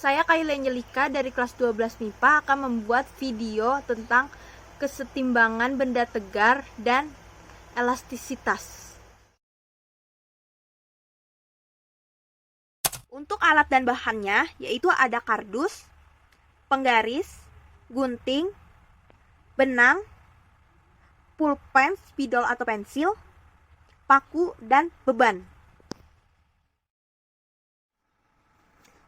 Saya Kaila Angelika dari kelas 12 MIPA akan membuat video tentang kesetimbangan benda tegar dan elastisitas. Untuk alat dan bahannya yaitu ada kardus, penggaris, gunting, benang, pulpen, spidol atau pensil, paku, dan beban.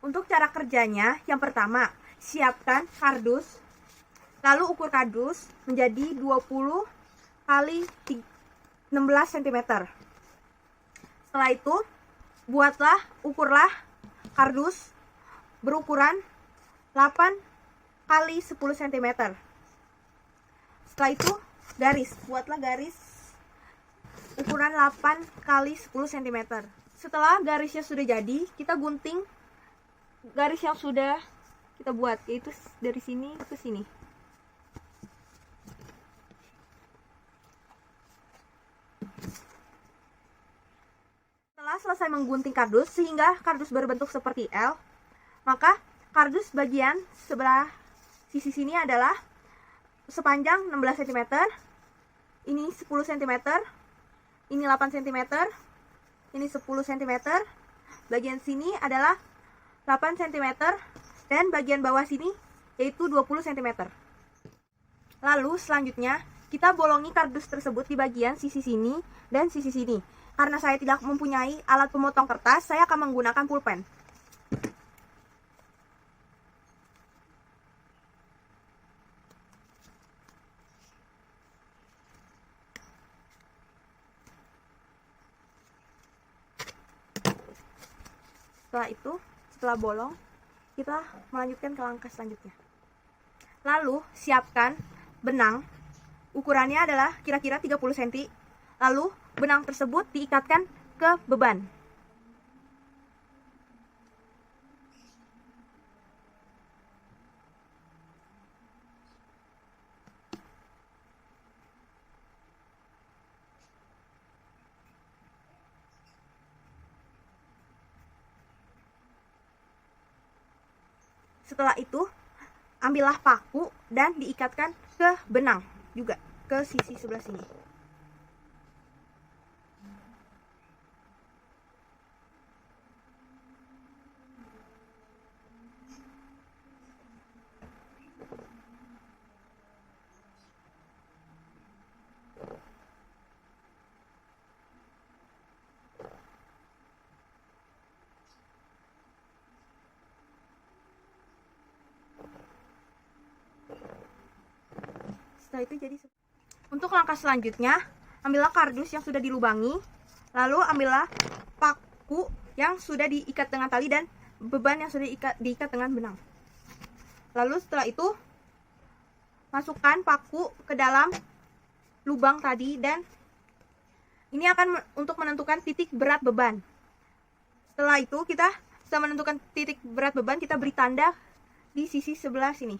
Untuk cara kerjanya, yang pertama, siapkan kardus, lalu ukur kardus menjadi 20 kali 16 cm. Setelah itu, ukurlah kardus berukuran 8 kali 10 cm. Setelah itu, buatlah garis ukuran 8 kali 10 cm. Setelah garisnya sudah jadi, kita gunting garis yang sudah kita buat, yaitu dari sini ke sini. Setelah selesai menggunting kardus sehingga kardus berbentuk seperti L, maka kardus bagian sebelah sisi sini adalah sepanjang 16 cm, ini 10 cm, ini 8 cm, ini 10 cm, bagian sini adalah 8 cm, dan bagian bawah sini yaitu 20 cm. Lalu selanjutnya kita bolongi kardus tersebut di bagian sisi sini dan sisi sini. Karena saya tidak mempunyai alat pemotong kertas, saya akan menggunakan pulpen. Setelah bolong, kita melanjutkan ke langkah selanjutnya. Lalu siapkan benang, ukurannya adalah kira-kira 30 cm. Lalu benang tersebut diikatkan ke beban. Setelah itu, ambillah paku dan diikatkan ke benang juga, ke sisi sebelah sini. Setelah itu jadi untuk langkah selanjutnya, ambillah kardus yang sudah dilubangi, lalu ambillah paku yang sudah diikat dengan tali dan beban yang sudah diikat dengan benang. Lalu setelah itu masukkan paku ke dalam lubang tadi, dan ini akan untuk menentukan titik berat beban. Setelah itu kita menentukan titik berat beban, kita beri tanda di sisi sebelah sini.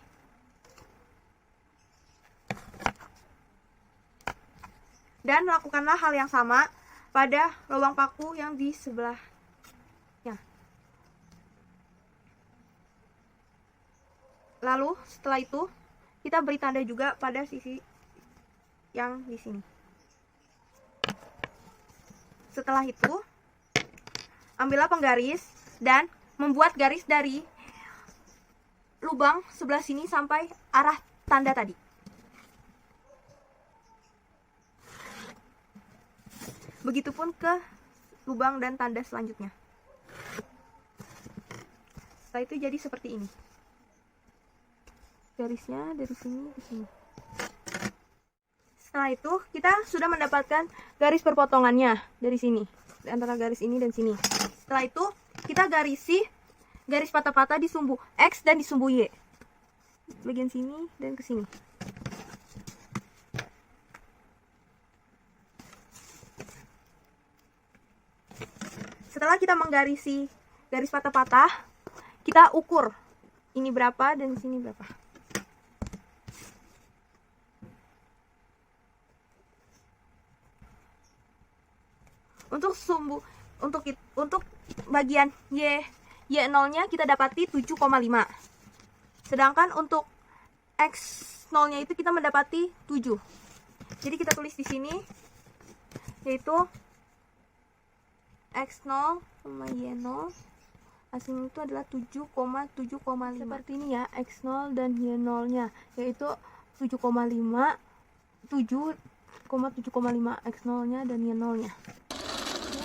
Dan lakukanlah hal yang sama pada lubang paku yang di sebelahnya. Lalu setelah itu kita beri tanda juga pada sisi yang di sini. Setelah itu ambillah penggaris dan membuat garis dari lubang sebelah sini sampai arah tanda tadi. Begitupun ke lubang dan tanda selanjutnya. Setelah itu jadi seperti ini. Garisnya dari sini ke sini. Setelah itu kita sudah mendapatkan garis perpotongannya dari sini, antara garis ini dan sini. Setelah itu kita garisi garis patah-patah di sumbu X dan di sumbu Y. Bagian sini dan ke sini. Setelah kita menggarisi garis patah-patah, kita ukur ini berapa dan sini berapa. Untuk bagian Y Y0-nya kita dapati 7,5. Sedangkan untuk X0-nya itu kita mendapati 7. Jadi kita tulis di sini yaitu X0 sama Y0 hasilnya itu adalah 7,7,5. Seperti ini ya, X0 dan Y0-nya yaitu 7,5, 7,7,5 X0-nya dan Y0-nya.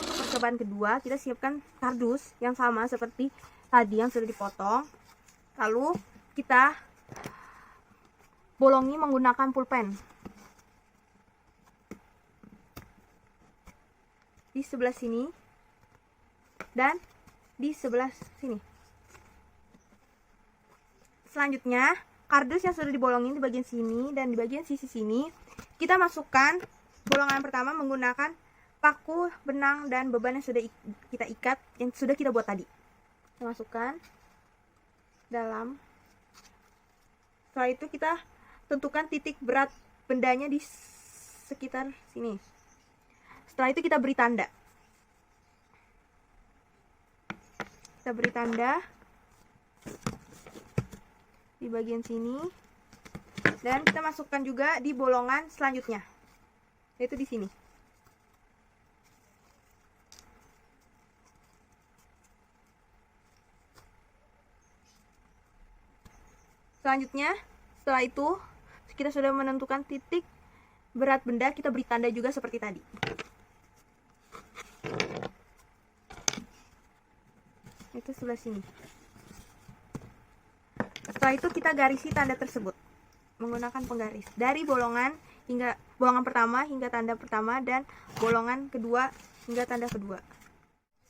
Untuk percobaan kedua, kita siapkan kardus yang sama seperti tadi yang sudah dipotong. Lalu kita bolongi menggunakan pulpen. Di sebelah sini dan di sebelah sini. Selanjutnya, kardus yang sudah dibolongin di bagian sini dan di bagian sisi sini, kita masukkan bolongan pertama menggunakan paku, benang, dan beban yang sudah kita ikat, yang sudah kita buat tadi. Kita masukkan dalam. Setelah itu kita tentukan titik berat bendanya di sekitar sini. Setelah itu kita beri tanda. Kita beri tanda di bagian sini. Dan kita masukkan juga di bolongan selanjutnya, yaitu di sini. Selanjutnya, setelah itu kita sudah menentukan titik berat benda, kita beri tanda juga seperti tadi. Itu sebelah sini. Setelah itu kita garisi tanda tersebut menggunakan penggaris dari bolongan pertama hingga tanda pertama dan bolongan kedua hingga tanda kedua.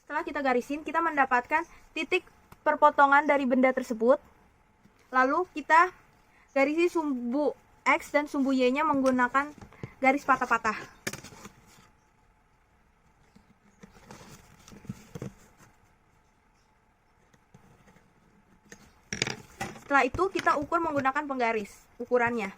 Setelah kita garisin, kita mendapatkan titik perpotongan dari benda tersebut. Lalu kita garisi sumbu X dan sumbu Y-nya menggunakan garis patah-patah. Setelah itu kita ukur menggunakan penggaris ukurannya.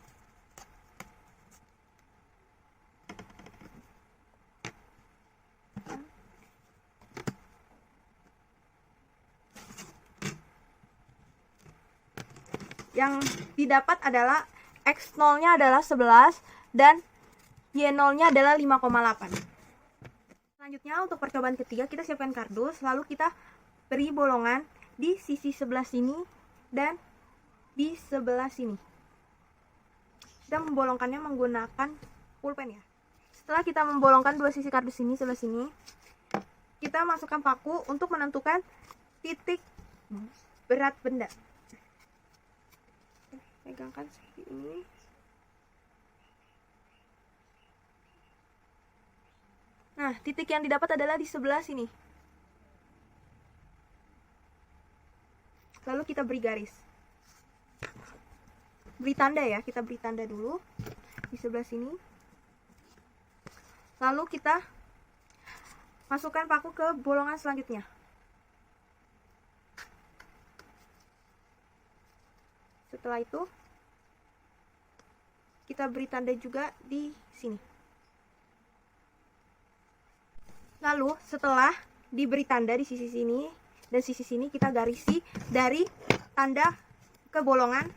Yang didapat adalah X0-nya adalah 11 dan Y0-nya adalah 5,8. Selanjutnya untuk percobaan ketiga, kita siapkan kardus, lalu kita beri bolongan di sisi sebelah sini dan di sebelah sini. Kita membolongkannya menggunakan pulpen ya. Setelah kita membolongkan dua sisi kardus ini sebelah sini, kita masukkan paku untuk menentukan titik berat benda. Pegangkan seperti ini. Nah, titik yang didapat adalah di sebelah sini. Lalu kita beri garis. Beri tanda ya, kita beri tanda dulu di sebelah sini. Lalu kita masukkan paku ke bolongan selanjutnya. Setelah itu kita beri tanda juga di sini. Lalu setelah diberi tanda di sisi sini dan sisi sini, kita garisi dari tanda ke bolongan,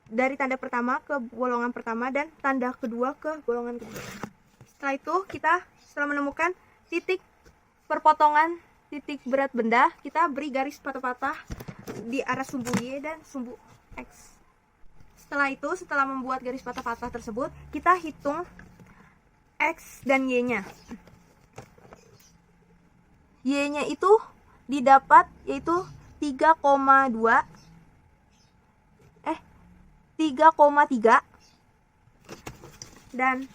dari tanda pertama ke bolongan pertama dan tanda kedua ke bolongan kedua. Setelah itu kita setelah menemukan titik perpotongan titik berat benda, kita beri garis patah-patah di arah sumbu Y dan sumbu X. Setelah itu, setelah membuat garis patah-patah tersebut, kita hitung X dan Y-nya. Y-nya itu didapat yaitu 3,3 dan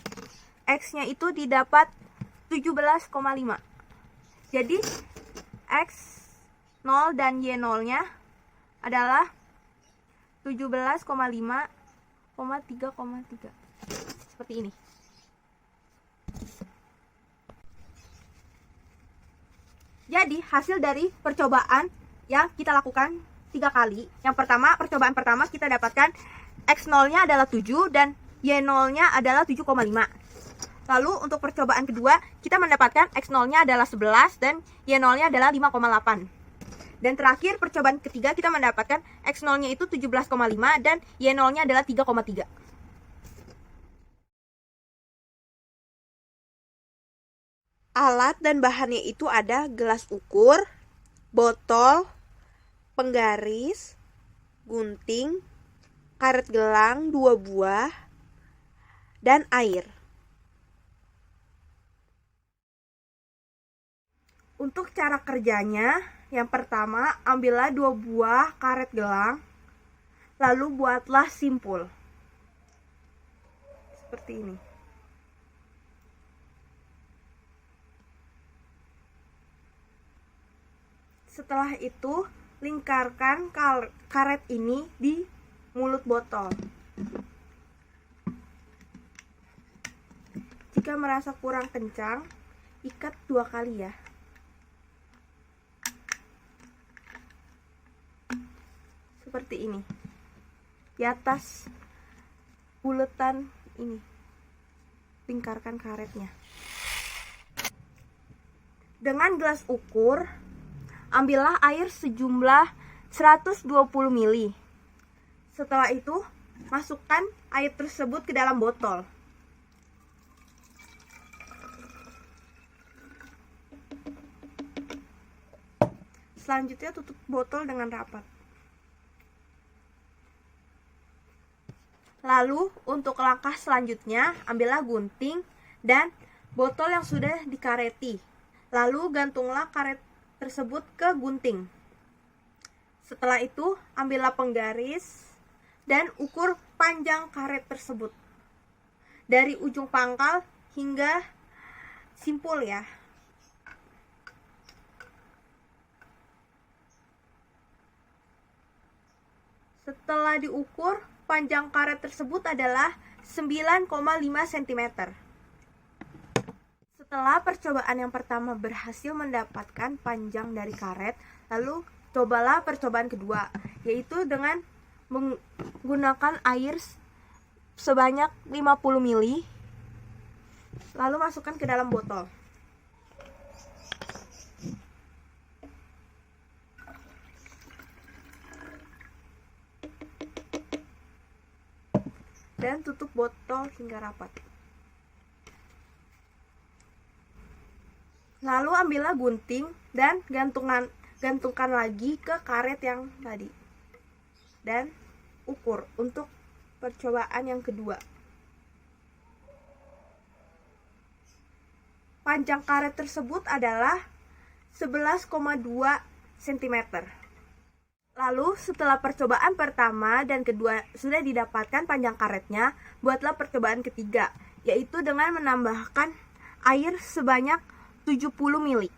X-nya itu didapat 17,5. Jadi X0 dan Y0-nya adalah 17,5, 3,3. Seperti ini. Jadi hasil dari percobaan yang kita lakukan 3 kali. Yang pertama, percobaan pertama kita dapatkan X0-nya adalah 7 dan Y0-nya adalah 7,5. Lalu untuk percobaan kedua, kita mendapatkan X0-nya adalah 11 dan Y0-nya adalah 5,8. Dan terakhir percobaan ketiga kita mendapatkan X0-nya itu 17,5 dan Y0-nya adalah 3,3. Alat dan bahannya itu ada gelas ukur, botol, penggaris, gunting, karet gelang 2 buah, dan air. Untuk cara kerjanya, yang pertama ambillah 2 buah karet gelang, lalu buatlah simpul. Seperti ini. Setelah itu, lingkarkan karet ini di mulut botol. Jika merasa kurang kencang, ikat 2 kali ya. Seperti ini. Di atas buletan ini, lingkarkan karetnya. Dengan gelas ukur, ambillah air sejumlah 120 ml. Setelah itu, masukkan air tersebut ke dalam botol. Selanjutnya tutup botol dengan rapat. Lalu untuk langkah selanjutnya, ambillah gunting dan botol yang sudah dikareti. Lalu gantunglah karet tersebut ke gunting. Setelah itu, ambillah penggaris dan ukur panjang karet tersebut dari ujung pangkal hingga simpul ya. Setelah diukur, panjang karet tersebut adalah 9,5 cm. Setelah percobaan yang pertama berhasil mendapatkan panjang dari karet, lalu cobalah percobaan kedua, yaitu dengan menggunakan air sebanyak 50 ml, lalu masukkan ke dalam botol. Dan tutup botol hingga rapat. Lalu ambillah gunting dan gantungkan lagi ke karet yang tadi. Dan ukur untuk percobaan yang kedua. Panjang karet tersebut adalah 11,2 cm. Lalu setelah percobaan pertama dan kedua sudah didapatkan panjang karetnya, buatlah percobaan ketiga, yaitu dengan menambahkan air sebanyak 70 ml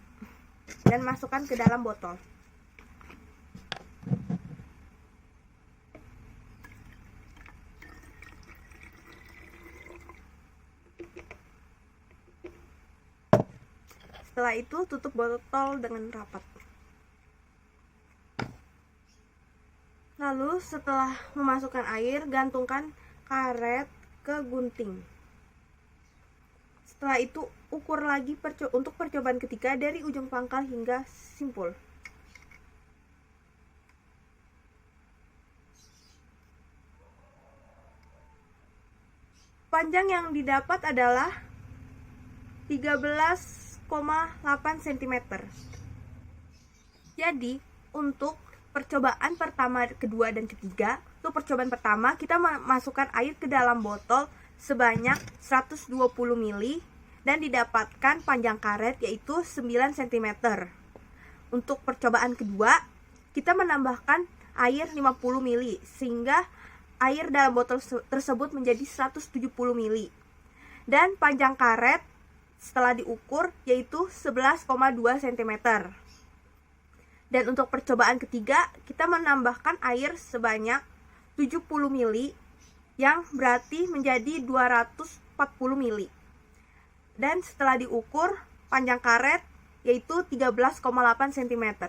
dan masukkan ke dalam botol. Setelah itu tutup botol dengan rapat. Lalu setelah memasukkan air, gantungkan karet ke gunting. Setelah itu ukur lagi untuk percobaan ketiga dari ujung pangkal hingga simpul. Panjang yang didapat adalah 13,8 cm. Jadi untuk percobaan pertama, kedua, dan ketiga, untuk percobaan pertama kita masukkan air ke dalam botol sebanyak 120 ml dan didapatkan panjang karet yaitu 9 cm. Untuk percobaan kedua, kita menambahkan air 50 ml sehingga air dalam botol tersebut menjadi 170 ml. Dan panjang karet setelah diukur yaitu 11,2 cm. Dan untuk percobaan ketiga, kita menambahkan air sebanyak 70 ml yang berarti menjadi 240 ml. Dan setelah diukur, panjang karet yaitu 13,8 cm.